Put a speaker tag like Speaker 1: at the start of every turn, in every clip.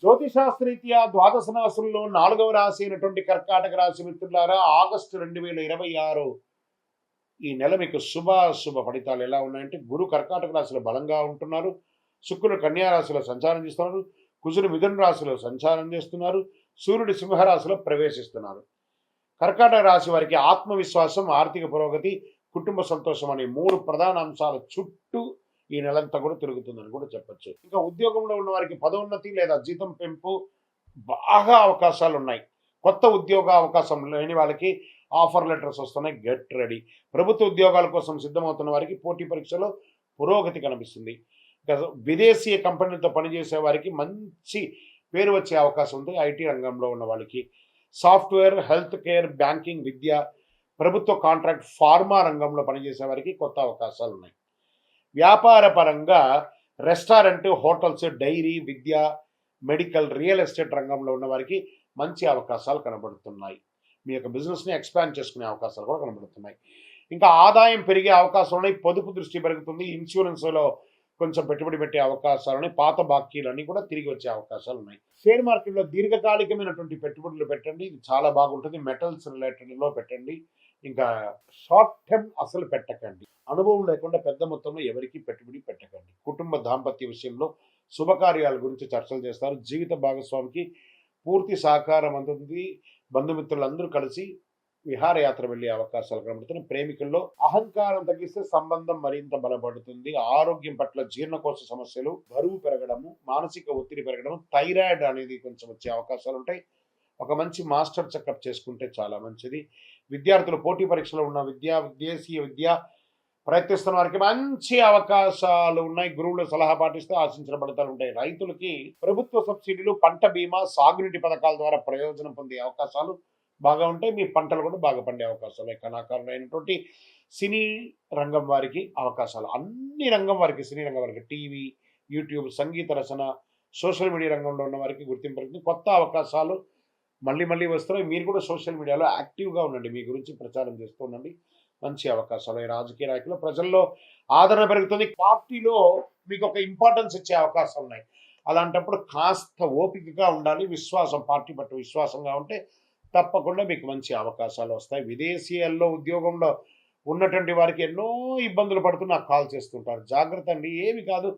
Speaker 1: జ్యోతిశాస్త్రరీత్యా ద్వాదశ రాశుల్లో 4వ రాశి అయినటువంటి కర్కాటక రాశి మిత్రులారా, ఆగస్టు 2026 ఈ నెల మీకు శుభ ఫలితాలు ఎలా ఉన్నాయంటే, గురు కర్కాటక రాశిలో బలంగా ఉంటున్నారు, శుక్రుడు కన్యా రాశిలో సంచారం చేస్తున్నారు, కుజుడు మిథున రాశిలో సంచారం చేస్తున్నారు, సూర్యుడు సింహరాశిలో ప్రవేశిస్తున్నారు. కర్కాటక రాశి వారికి ఆత్మవిశ్వాసం, ఆర్థిక పురోగతి, కుటుంబ సంతోషం అనే 3 ప్రధాన అంశాల చుట్టూ ఈ నెలంతా కూడా తిరుగుతుందని కూడా చెప్పచ్చు. ఇంకా ఉద్యోగంలో ఉన్న వారికి పదోన్నతి లేదా జీతం పెంపు బాగా అవకాశాలు ఉన్నాయి. కొత్త ఉద్యోగ అవకాశం లేని వాళ్ళకి ఆఫర్ లెటర్స్ వస్తున్నాయి, గెట్ రెడీ. ప్రభుత్వ ఉద్యోగాల కోసం సిద్ధమవుతున్న వారికి పోటీ పరీక్షలో పురోగతి కనిపిస్తుంది. ఇంకా విదేశీయ కంపెనీలతో పనిచేసే వారికి మంచి పేరు వచ్చే అవకాశం ఉంది. ఐటీ రంగంలో ఉన్న వాళ్ళకి సాఫ్ట్వేర్, హెల్త్ కేర్, బ్యాంకింగ్, విద్య, ప్రభుత్వ కాంట్రాక్ట్, ఫార్మా రంగంలో పనిచేసే వారికి కొత్త అవకాశాలు ఉన్నాయి. వ్యాపార పరంగా రెస్టారెంట్, హోటల్స్, డైరీ, విద్య, మెడికల్, రియల్ ఎస్టేట్ రంగంలో ఉన్న వారికి మంచి అవకాశాలు కనబడుతున్నాయి. మీ యొక్క బిజినెస్ని ఎక్స్పాండ్ చేసుకునే అవకాశాలు కూడా కనబడుతున్నాయి. ఇంకా ఆదాయం పెరిగే అవకాశాలు ఉన్నాయి. పొదుపు దృష్టి పెరుగుతుంది. ఇన్సూరెన్స్లో కొంచెం పెట్టుబడి పెట్టే అవకాశాలని, పాత బాకీలన్నీ కూడా తిరిగి వచ్చే అవకాశాలు ఉన్నాయి. షేర్ మార్కెట్లో దీర్ఘకాలికమైనటువంటి పెట్టుబడులు పెట్టండి, ఇది చాలా బాగుంటుంది. మెటల్స్ రిలేటెడ్లో పెట్టండి. ఇంకా షార్ట్ టర్మ్ అసలు పెట్టకండి. అనుభవం లేకుండా పెద్ద మొత్తంలో ఎవరికి పెట్టుబడి పెట్టకండి. కుటుంబ దాంపత్య విషయంలో శుభకార్యాల గురించి చర్చలు చేస్తారు. జీవిత భాగస్వామికి పూర్తి సహకారం అందుతుంది. బంధుమిత్రులందరూ కలిసి విహారయాత్ర వెళ్ళే అవకాశాలు కనబడుతున్నాయి. ప్రేమికుల్లో అహంకారం తగ్గిస్తే సంబంధం మరింత బలపడుతుంది. ఆరోగ్యం పట్ల జీర్ణకోశ సమస్యలు, బరువు పెరగడము, మానసిక ఒత్తిడి పెరగడం, థైరాయిడ్ అనేది కొంచెం వచ్చే అవకాశాలు ఉంటాయి. ఒక మంచి మాస్టర్ చెకప్ చేసుకుంటే చాలా మంచిది. విద్యార్థులు పోటీ పరీక్షలో ఉన్న విదేశీయ విద్య ప్రయత్నిస్తున్న వారికి మంచి అవకాశాలు ఉన్నాయి. గురువుల సలహా పాటిస్తే ఆశించిన ఫలితాలు ఉంటాయి. రైతులకి ప్రభుత్వ సబ్సిడీలు, పంట బీమా, సాగునీటి పథకాల ద్వారా ప్రయోజనం పొందే అవకాశాలు బాగా ఉంటాయి. మీ పంటలు కూడా బాగా పండే అవకాశాలు. కళాకారులైనటువంటి సినీ రంగం వారికి అవకాశాలు, అన్ని రంగం వారికి, సినీ రంగం వారికి, టీవీ, యూట్యూబ్, సంగీత రచన, సోషల్ మీడియా రంగంలో ఉన్న వారికి గుర్తింపు, కొత్త అవకాశాలు మళ్ళీ వస్తున్నాయి. మీరు కూడా సోషల్ మీడియాలో యాక్టివ్గా ఉండండి. మీ గురించి ప్రచారం చేస్తూ ఉండండి. మంచి అవకాశాలు. రాజకీయ నాయకులు ప్రజల్లో ఆదరణ పెరుగుతుంది. పార్టీలో మీకు ఒక ఇంపార్టెన్స్ ఇచ్చే అవకాశాలు ఉన్నాయి. అలాంటప్పుడు కాస్త ఓపికగా ఉండాలి. విశ్వాసం, పార్టీ పట్ల విశ్వాసంగా ఉంటే తప్పకుండా మీకు మంచి అవకాశాలు వస్తాయి. విదేశీయాల్లో ఉద్యోగంలో ఉన్నటువంటి వారికి ఎన్నో ఇబ్బందులు పడుతూ నాకు కాల్ చేస్తుంటారు. జాగ్రత్త అండి, ఏమి కాదు,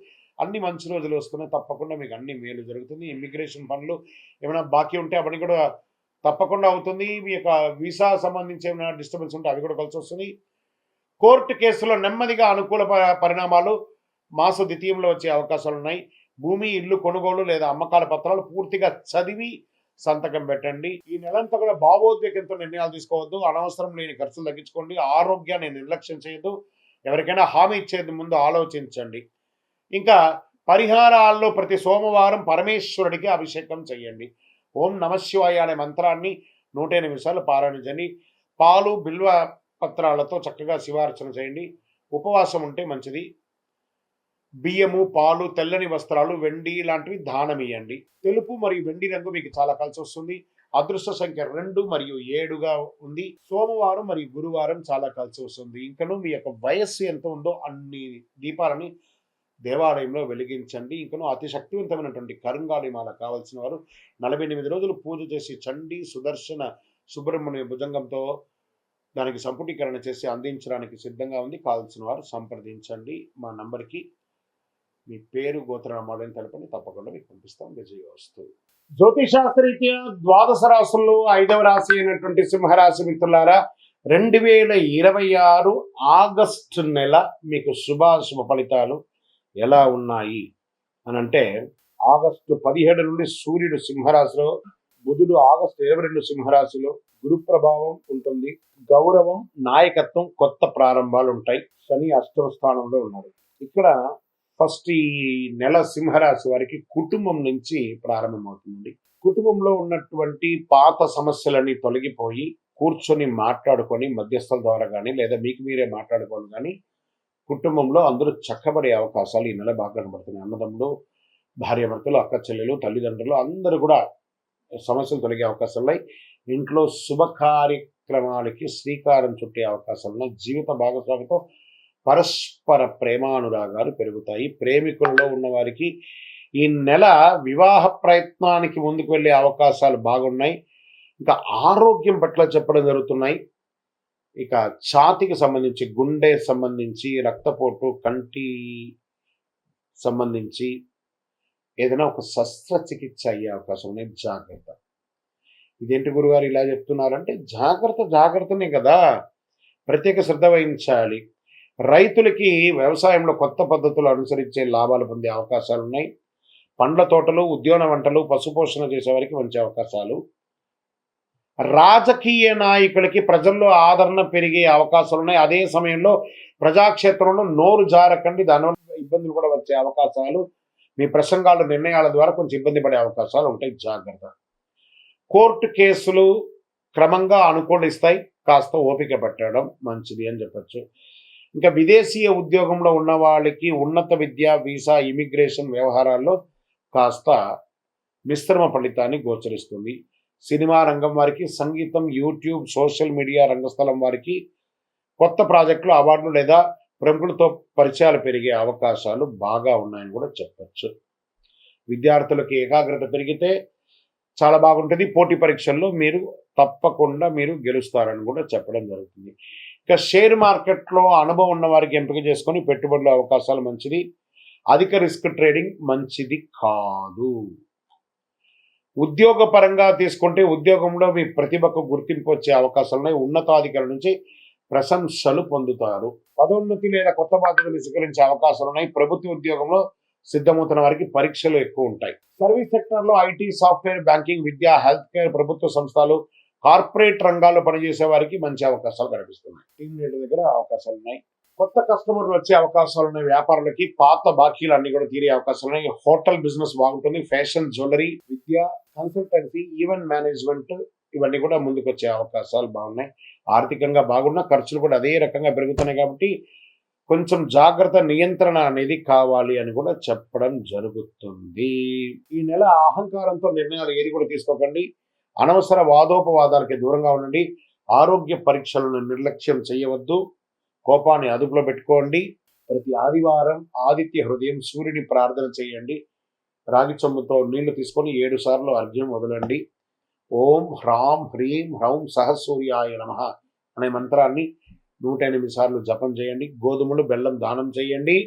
Speaker 1: అన్ని మంచి రోజులు వస్తున్నాయి. తప్పకుండా మీకు అన్ని మేలు జరుగుతుంది. ఇమ్మిగ్రేషన్ పనులు ఏమైనా బాకీ ఉంటే అవన్నీ కూడా తప్పకుండా అవుతుంది. మీ యొక్క వీసా సంబంధించి ఏమైనా డిస్టర్బెన్స్ ఉంటే అవి కూడా కలిసి వస్తుంది. కోర్టు కేసులో నెమ్మదిగా అనుకూల పరిణామాలు మాస ద్వితీయంలో వచ్చే అవకాశాలు ఉన్నాయి. భూమి, ఇల్లు కొనుగోలు లేదా అమ్మకాల పత్రాలు పూర్తిగా చదివి సంతకం పెట్టండి. ఈ నెలంతా కూడా భావోద్వేగంతో నిర్ణయాలు తీసుకోవద్దు. అనవసరం లేని ఖర్చులు తగ్గించుకోండి. ఆరోగ్యాన్ని నిర్లక్ష్యం చేయొద్దు. ఎవరికైనా హామీ ఇచ్చేది ముందు ఆలోచించండి. ఇంకా పరిహారాల్లో ప్రతి సోమవారం పరమేశ్వరుడికి అభిషేకం చేయండి. ఓం నమశివాయ అనే మంత్రాన్ని 108 సార్లు పారాయణించండి. పాలు, బిల్వ పత్రాలతో చక్కగా శివార్చన చేయండి. ఉపవాసం ఉంటే మంచిది. బియ్యము, పాలు, తెల్లని వస్త్రాలు, వెండి లాంటివి దానం ఇవ్వండి. తెలుపు మరియు వెండి రంగు మీకు చాలా కలిసి వస్తుంది. అదృష్ట సంఖ్య 2 మరియు 7గా ఉంది. సోమవారం మరియు గురువారం చాలా కలిసి వస్తుంది. ఇంకను మీ యొక్క వయస్సు ఎంత ఉందో అన్ని దీపాలని దేవాలయంలో వెలిగించండి. ఇంకను అతి శక్తివంతమైనటువంటి కరుంగాలి మాల కావాల్సిన వారు 48 రోజులు పూజ చేసి చండీ, సుదర్శన, సుబ్రహ్మణ్య భుజంగంతో దానికి సంపుటీకరణ చేసి అందించడానికి సిద్ధంగా ఉంది. కావాల్సిన వారు సంప్రదించండి. మా నంబర్కి మీ పేరు, గోత్రనామాలను తెలపండి. తప్పకుండా మీకు పంపిస్తాం. విజయవస్తు. జ్యోతిశాస్త్రరీత్యా ద్వాదశ రాశుల్లో 5వ రాశి అయినటువంటి సింహరాశి మిత్రులారా, 2026 ఆగస్టు నెల మీకు శుభ ఫలితాలు ఎలా ఉన్నాయి అని అంటే, ఆగస్టు 17 నుండి సూర్యుడు సింహరాశిలో, బుధుడు ఆగస్టు 22 సింహరాశిలో, గురు ప్రభావం ఉంటుంది. గౌరవం, నాయకత్వం, కొత్త ప్రారంభాలు ఉంటాయి. శని 8వ స్థానంలో ఉన్నారు. ఇక్కడ ఫస్ట్ ఈ నెల సింహరాశి వారికి కుటుంబం నుంచి ప్రారంభమవుతుంది. కుటుంబంలో ఉన్నటువంటి పాత సమస్యలన్నీ తొలగిపోయి కూర్చొని మాట్లాడుకొని మధ్యస్థుల ద్వారా కానీ లేదా మీకు మీరే మాట్లాడుకోవాలి కానీ కుటుంబంలో అందరూ చక్కబడే అవకాశాలు ఈ నెల బాగా కనబడుతున్నాయి. అన్నదమ్ములు, భార్యాభర్తలు, అక్క చెల్లెలు, తల్లిదండ్రులు అందరూ కూడా సమస్యలు తొలగే అవకాశాలు ఉన్నాయి. ఇంట్లో శుభ కార్యక్రమాలకి శ్రీకారం చుట్టే అవకాశాలు ఉన్నాయి. జీవిత భాగస్వామితో పరస్పర ప్రేమానురాగాలు పెరుగుతాయి. ప్రేమికుల్లో ఉన్న వారికి ఈ నెల వివాహ ప్రయత్నానికి ముందుకు వెళ్ళే అవకాశాలు బాగున్నాయి. ఇంకా ఆరోగ్యం పట్ల చెప్పడం జరుగుతున్నాయి. ఇక ఛాతీకి సంబంధించి, గుండె సంబంధించి, రక్తపోటు, కంటి సంబంధించి ఏదైనా ఒక శస్త్రచికిత్స అయ్యే అవకాశం ఉన్నాయి. జాగ్రత్త. ఇదేంటి గురుగారు ఇలా చెప్తున్నారంటే, జాగ్రత్తనే కదా! ప్రత్యేక శ్రద్ధ వహించాలి. రైతులకి వ్యవసాయంలో కొత్త పద్ధతులు అనుసరించే లాభాలు పొందే అవకాశాలున్నాయి. పండ్ల తోటలు, ఉద్యాన వంటలు, పశుపోషణ చేసేవారికి మంచి అవకాశాలు. రాజకీయ నాయకులకి ప్రజల్లో ఆదరణ పెరిగే అవకాశాలున్నాయి. అదే సమయంలో ప్రజాక్షేత్రంలో నోరు జారకండి. దానివల్ల ఇబ్బందులు కూడా వచ్చే అవకాశాలు, మీ ప్రసంగాలు, నిర్ణయాల ద్వారా కొంచెం ఇబ్బంది పడే అవకాశాలు ఉంటాయి. జాగ్రత్త. కోర్టు కేసులు క్రమంగా అనుకూలిస్తాయి. కాస్త ఓపిక పట్టడం మంచిది అని చెప్పచ్చు. ఇంకా విదేశీయ ఉద్యోగంలో ఉన్న వాళ్ళకి ఉన్నత విద్య, వీసా, ఇమిగ్రేషన్ వ్యవహారాల్లో కాస్త మిశ్రమ ఫలితాన్ని గోచరిస్తుంది. సినిమా రంగం వారికి, సంగీతం, యూట్యూబ్, సోషల్ మీడియా రంగస్థలం వారికి కొత్త ప్రాజెక్టులు, అవార్డులు లేదా ప్రముఖులతో పరిచయాలు పెరిగే అవకాశాలు బాగా ఉన్నాయని కూడా చెప్పచ్చు. విద్యార్థులకి ఏకాగ్రత పెరిగితే చాలా బాగుంటుంది. పోటీ పరీక్షల్లో తప్పకుండా మీరు గెలుస్తారని కూడా చెప్పడం జరుగుతుంది. ఇక షేర్ మార్కెట్లో అనుభవం ఉన్న వారికి ఎంపిక చేసుకొని పెట్టుబడుల అవకాశాలు మంచిది. అధిక రిస్క్ ట్రేడింగ్ మంచిది కాదు. ఉద్యోగ పరంగా తీసుకుంటే ఉద్యోగంలో మీ ప్రతిభకు గుర్తింపు వచ్చే అవకాశాలు ఉన్నాయి. ఉన్నతాధికారుల నుంచి ప్రశంసలు పొందుతారు. పదోన్నతి లేదా కొత్త బాధ్యతలు స్వీకరించే అవకాశాలు ఉన్నాయి. ప్రభుత్వ ఉద్యోగంలో సిద్ధమవుతున్న వారికి పరీక్షలు ఎక్కువ ఉంటాయి. సర్వీస్ సెక్టర్లో IT, software, banking, Vidya, health care, ప్రభుత్వ సంస్థలు, కార్పొరేట్ రంగాల్లో పనిచేసే వారికి మంచి అవకాశాలు కనిపిస్తున్నాయి. టీమ్ లీడర్ దగ్గర అవకాశాలు ఉన్నాయి. కొత్త కస్టమర్లు వచ్చే అవకాశాలు ఉన్నాయి. వ్యాపారులకి పాత బాకీలు అన్ని కూడా తీరే అవకాశాలు ఉన్నాయి. హోటల్ బిజినెస్ బాగుంటుంది. ఫ్యాషన్, జ్యువెలరీ, విద్య, కన్సల్టెన్సీ, ఈవెంట్ మేనేజ్మెంట్ ఇవన్నీ కూడా ముందుకు వచ్చే అవకాశాలు బాగున్నాయి. ఆర్థికంగా బాగున్నా ఖర్చులు కూడా అదే రకంగా పెరుగుతున్నాయి కాబట్టి కొంచెం జాగ్రత్త, నియంత్రణ అనేది కావాలి అని కూడా చెప్పడం జరుగుతుంది. ఈ నెల అహంకారంతో నిర్ణయాలు ఏది కూడా తీసుకోకండి. అనవసర వాదోపవాదాలకి దూరంగా ఉండండి. ఆరోగ్య పరీక్షలను నిర్లక్ష్యం చేయవద్దు. కోపాన్ని అదుపులో పెట్టుకోండి. ప్రతి ఆదివారం ఆదిత్య హృదయం సూర్యుని ప్రార్థన చేయండి. రాగి చెంబుతో నీళ్లు తీసుకొని 7 సార్లు అర్ఘ్యం వదలండి. ఓం హ్రాం హ్రీం హ్రౌం సహసూర్యాయ నమః అనే మంత్రాన్ని 108 సార్లు జపం చేయండి. గోధుమలు, బెల్లం దానం చేయండి.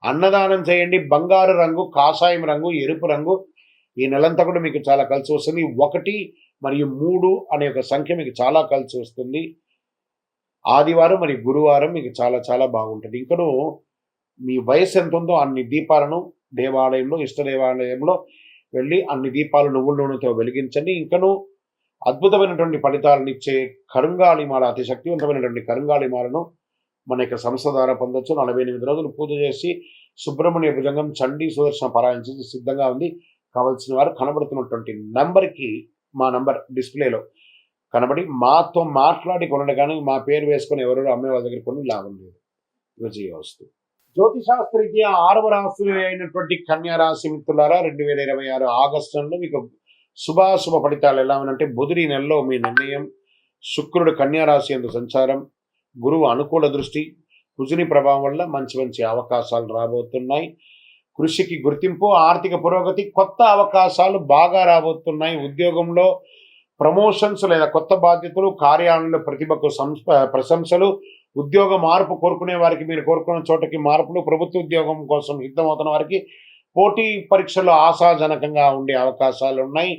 Speaker 1: అన్నదానం చేయండి. బంగారు రంగు, కాషాయం రంగు, ఎరుపు రంగు ఈ నెలంతా కూడా మీకు చాలా కలిసి వస్తుంది. 1 మరియు 3 అనే ఒక సంఖ్య మీకు చాలా కలిసి వస్తుంది. ఆదివారం మరియు గురువారం మీకు చాలా చాలా బాగుంటుంది. ఇంకను మీ వయసు ఎంత ఉందో అన్ని దీపాలను దేవాలయంలో, ఇష్ట దేవాలయంలో వెళ్ళి అన్ని దీపాలు నువ్వుల నూనెతో వెలిగించండి. ఇంకను అద్భుతమైనటువంటి ఫలితాలను ఇచ్చే కరుంగాళిమాల, అతి శక్తివంతమైనటువంటి కరుంగాళిమాలను మన యొక్క సంస్థ ద్వారా పొందొచ్చు. 48 రోజులు పూజ చేసి సుబ్రహ్మణ్య భుజంగం, చండీ, సుదర్శన పారాయణ చేసి సిద్ధంగా ఉంది. కావలసిన వారు కనబడుతున్నటువంటి నంబర్కి, మా నంబర్ డిస్ప్లేలో కనబడి మాతో మాట్లాడి కొనండి. కానీ మా పేరు వేసుకొని ఎవరెవరు అమ్మే వాళ్ళ దగ్గర కొన్ని లాభం లేదు. విజయవస్తు. జ్యోతిశాస్త్రరీత్యా 6వ రాశి అయినటువంటి కన్యా రాశి మిత్రులారా, 2026 ఆగస్టు నెలలో మీకు శుభాశుభ ఫలితాలు ఎలా ఉన్నాయంటే, బుధుడి నెలలో మీ నిర్ణయం, శుక్రుడు కన్యా రాశి యందు సంచారం, గురువు అనుకూల దృష్టి, కుజుని ప్రభావం వల్ల మంచి మంచి అవకాశాలు రాబోతున్నాయి. కృషికి గుర్తింపు, ఆర్థిక పురోగతి, కొత్త అవకాశాలు బాగా రాబోతున్నాయి. ఉద్యోగంలో ప్రమోషన్స్ లేదా కొత్త బాధ్యతలు, కార్యాలయంలో ప్రతిభకు ప్రశంసలు, ఉద్యోగ మార్పు కోరుకునే వారికి మీరు కోరుకున్న చోటకి మార్పులు, ప్రభుత్వ ఉద్యోగం కోసం సిద్ధమవుతున్న వారికి పోటీ పరీక్షలు ఆశాజనకంగా ఉండే అవకాశాలు ఉన్నాయి.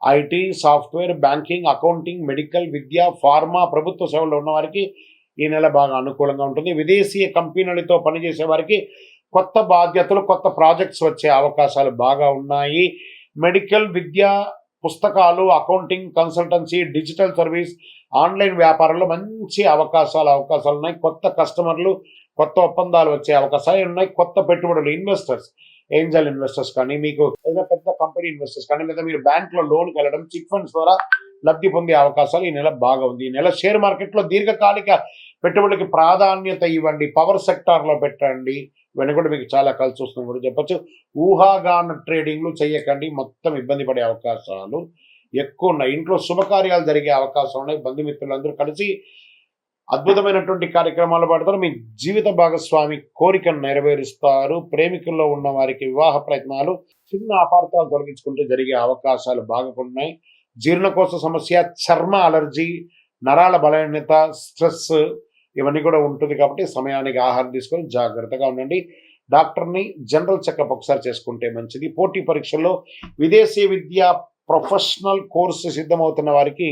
Speaker 1: IT, software, banking, accounting, medical, Vidya, pharma, ప్రభుత్వ సేవల్లో ఉన్న వారికి ఈ నెల బాగా అనుకూలంగా ఉంటుంది. విదేశీయ కంపెనీలతో పనిచేసే వారికి కొత్త బాధ్యతలు, కొత్త ప్రాజెక్ట్స్ వచ్చే అవకాశాలు బాగా ఉన్నాయి. మెడికల్, విద్య, పుస్తకాలు, accounting, consultancy, digital service, online వ్యాపారంలో మంచి అవకాశాలు ఉన్నాయి. కొత్త కస్టమర్లు, కొత్త ఒప్పందాలు వచ్చే అవకాశాలు ఉన్నాయి. కొత్త పెట్టుబడులు, ఇన్వెస్టర్స్, ఏంజల్ ఇన్వెస్టర్స్ కానీ, మీకు ఏదైనా పెద్ద కంపెనీ ఇన్వెస్టర్స్ కానీ, లేదా మీరు బ్యాంకులో లోన్కి వెళ్ళడం, చిట్ ఫండ్స్ ద్వారా లబ్ధి పొందే అవకాశాలు ఈ నెల బాగా ఉంది. ఈ నెల షేర్ మార్కెట్లో దీర్ఘకాలిక పెట్టుబడికి ప్రాధాన్యత ఇవ్వండి. పవర్ సెక్టార్లో పెట్టండి. ఇవన్నీ కూడా మీకు చాలా కలిసి వస్తుంది కూడా చెప్పచ్చు. ఊహాగాన ట్రేడింగ్లు చేయకండి. మొత్తం ఇబ్బంది పడే అవకాశాలు ఎక్కువ ఉన్నాయి. ఇంట్లో శుభకార్యాలు జరిగే అవకాశం ఉన్నాయి. బంధుమిత్రులందరూ కలిసి అద్భుతమైనటువంటి కార్యక్రమాలు పడతారు. మీ జీవిత భాగస్వామి కోరికను నెరవేరుస్తారు. ప్రేమికుల్లో ఉన్న వారికి వివాహ ప్రయత్నాలు చిన్న అపార్థాలు తొలగించుకుంటే జరిగే అవకాశాలు బాగా ఉన్నాయి. జీర్ణకోశ సమస్య, చర్మ అలర్జీ, నరాల బలహీనత, స్ట్రెస్ ఇవన్నీ కూడా ఉంటుంది కాబట్టి సమయానికి ఆహారం తీసుకొని జాగ్రత్తగా ఉండండి. డాక్టర్ని జనరల్ చెకప్ ఒకసారి చేసుకుంటే మంచిది. పోటీ పరీక్షల్లో విదేశీ విద్య ప్రొఫెషనల్ కోర్సు సిద్ధమవుతున్న వారికి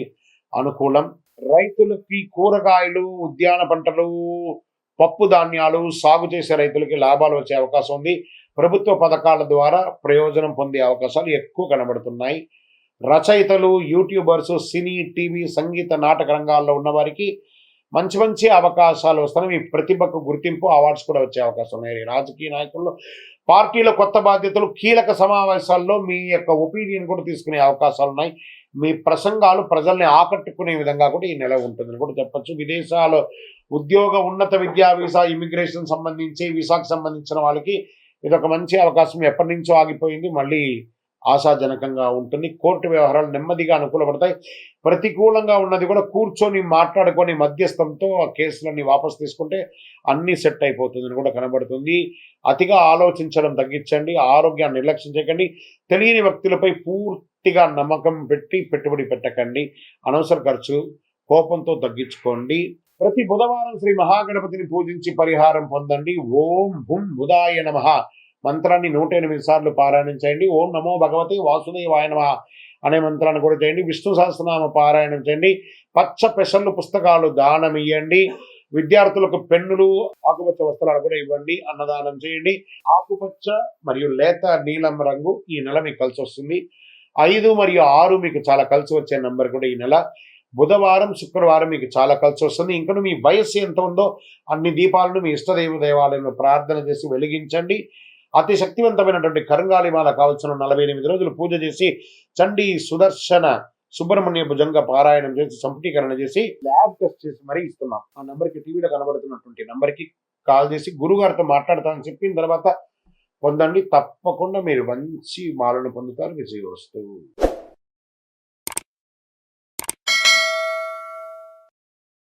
Speaker 1: అనుకూలం. రైతులకి కూరగాయలు, ఉద్యాన పంటలు, పప్పు ధాన్యాలు సాగు చేసే రైతులకి లాభాలు వచ్చే అవకాశం ఉంది. ప్రభుత్వ పథకాల ద్వారా ప్రయోజనం పొందే అవకాశాలు ఎక్కువ కనబడుతున్నాయి. రచయితలు, యూట్యూబర్స్, సినీ, టీవీ, సంగీత, నాటక రంగాల్లో ఉన్న వారికి మంచి మంచి అవకాశాలు వస్తున్నాయి. మీ ప్రతిభకు గుర్తింపు, అవార్డ్స్ కూడా వచ్చే అవకాశం ఉన్నాయి. రాజకీయ నాయకుల్లో పార్టీల కొత్త బాధ్యతలు, కీలక సమావేశాల్లో మీ యొక్క ఒపీనియన్ కూడా తీసుకునే అవకాశాలు ఉన్నాయి. మీ ప్రసంగాలు ప్రజల్ని ఆకట్టుకునే విధంగా కూడా ఈ నెల ఉంటుందని కూడా చెప్పచ్చు. విదేశాల్లో ఉద్యోగ, ఉన్నత విద్యా వీసా, ఇమిగ్రేషన్ సంబంధించి వీసాకు సంబంధించిన వాళ్ళకి ఇది ఒక మంచి అవకాశం. ఎప్పటి నుంచో ఆగిపోయింది, మళ్ళీ ఆశాజనకంగా ఉంటుంది. కోర్టు వ్యవహారాలు నెమ్మదిగా అనుకూలపడతాయి. ప్రతికూలంగా ఉన్నది కూడా కూర్చొని మాట్లాడుకొని మధ్యస్థంతో ఆ కేసులన్నీ వాపసు తీసుకుంటే అన్నీ సెట్ అయిపోతుందని కూడా కనబడుతుంది. అతిగా ఆలోచించడం తగ్గించండి. ఆరోగ్యాన్ని నిర్లక్ష్యం చేయకండి. తెలియని వ్యక్తులపై పూర్తిగా నమ్మకం పెట్టి పెట్టుబడి పెట్టకండి. అనవసర ఖర్చు కోపంతో తగ్గించుకోండి. ప్రతి బుధవారం శ్రీ మహాగణపతిని పూజించి పరిహారం పొందండి. ఓం భుం బుధాయ నమః మంత్రాన్ని 108 సార్లు పారాయణం చేయండి. ఓం నమో భగవతే వాసుదేవాయ నమః అనే మంత్రాన్ని కూడా చేయండి. విష్ణు సహస్రనామ పారాయణం చేయండి. పచ్చ పెసర్లు పుస్తకాలు దానం ఇవ్వండి. విద్యార్థులకు పెన్నులు, ఆకుపచ్చ వస్త్రాలు కూడా ఇవ్వండి. అన్నదానం చేయండి. ఆకుపచ్చ మరియు లేత నీలం రంగు ఈ నెల మీకు కలిసి వస్తుంది. 5 మరియు 6 మీకు చాలా కలిసి వచ్చే నంబర్ కూడా ఈ నెల. బుధవారం, శుక్రవారం మీకు చాలా కలిసి వస్తుంది. ఇంకా మీ వయస్సు ఎంత ఉందో అన్ని దీపాలను మీ ఇష్టదైవ దేవాలయంలో ప్రార్థన చేసి వెలిగించండి. అతి శక్తివంతమైనటువంటి కరంగాళిమాల కావాల్సిన 48 రోజులు పూజ చేసి చండీ, సుదర్శన, సుబ్రహ్మణ్య భుజంగ పారాయణం చేసి సంపుటీకరణ చేసి ల్యాబ్ టెస్ట్ చేసి మరీ ఇస్తున్నాం. ఆ నంబర్కి, టీవీలో కనబడుతున్నటువంటి నంబర్కి కాల్ చేసి గురుగారితో మాట్లాడతానని చెప్పిన తర్వాత పొందండి. తప్పకుండా మీరు మంచి మాలను పొందుతారు. విజయవస్తు.